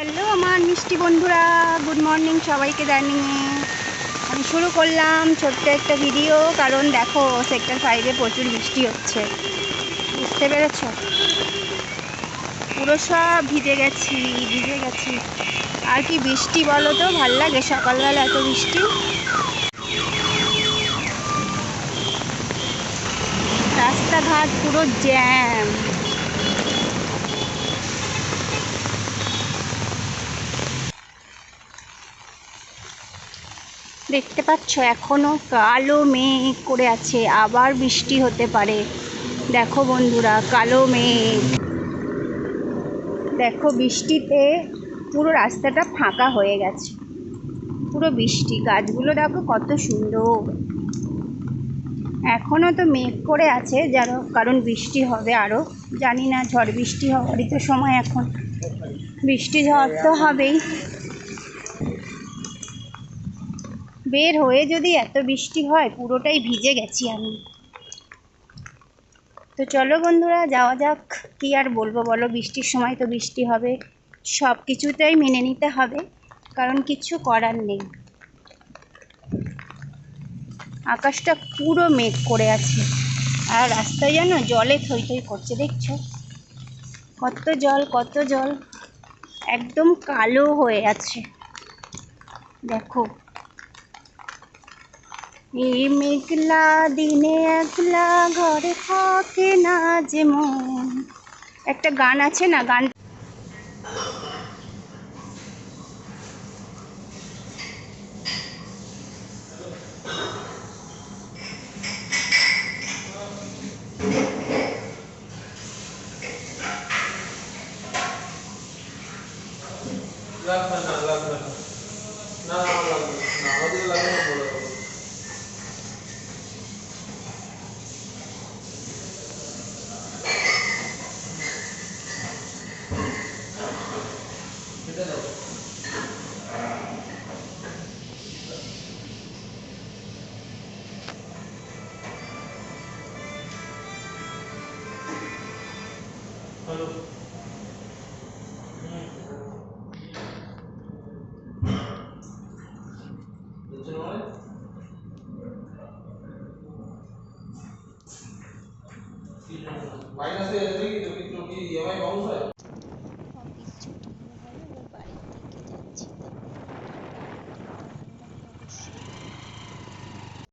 Hello আমার মিষ্টি বন্ধুরা, গুড মর্নিং সবাইকে জানিয়ে আমি শুরু করলাম ছোট্ট একটা ভিডিও। কারণ দেখো সেক্টর 5-এ প্রচুর বৃষ্টি হচ্ছে, বুঝতে পেরেছ? পুরো সব ভিজে গেছি। আর কি বৃষ্টি বলো তো, ভাল লাগে সকালবেলা এত বৃষ্টি। রাস্তাঘাট পুরো জ্যাম। দেখতে পাচ্ছ এখনো কালো মেঘ করে আছে, আবার বৃষ্টি হতে পারে। দেখো বন্ধুরা, কালো মেঘ। দেখো বৃষ্টিতে পুরো রাস্তাটা ফাঁকা হয়ে গেছে, পুরো বৃষ্টি। গাছগুলো দেখো কত সুন্দর। এখনো তো মেঘ করে আছে যেন, কারণ বৃষ্টি হবে আরো। জানি না, ঝড় বৃষ্টি হওয়ারই তো সময় এখন, বৃষ্টি ঝড় তো হবেই। বের হয়ে যদি এত বৃষ্টি হয়, পুরোটাই ভিজে গেছি আমি। তো চলো বন্ধুরা যাওয়া যাক। কি আর বলবো বলো, বৃষ্টির সময় তো বৃষ্টি হবে, সব কিছুতেই মেনে নিতে হবে, কারণ কিছু করার নেই। আকাশটা পুরো মেঘ করে আছে, আর রাস্তায় যেন জলে থই থই করছে। দেখছো কত জল, কত জল, একদম কালো হয়ে আছে। দেখো এই মেঘলা দিনে একলা ঘরে থাকে না যে মন, একটা গান আছে না, গান। লাগবে না, লাগবে না, না লাগবে না, আমাদের লাগবে না, বলে দেবো। কেটে দাও। হ্যালো। মাইনাসে কি ইএমআই বাউন্স হয়?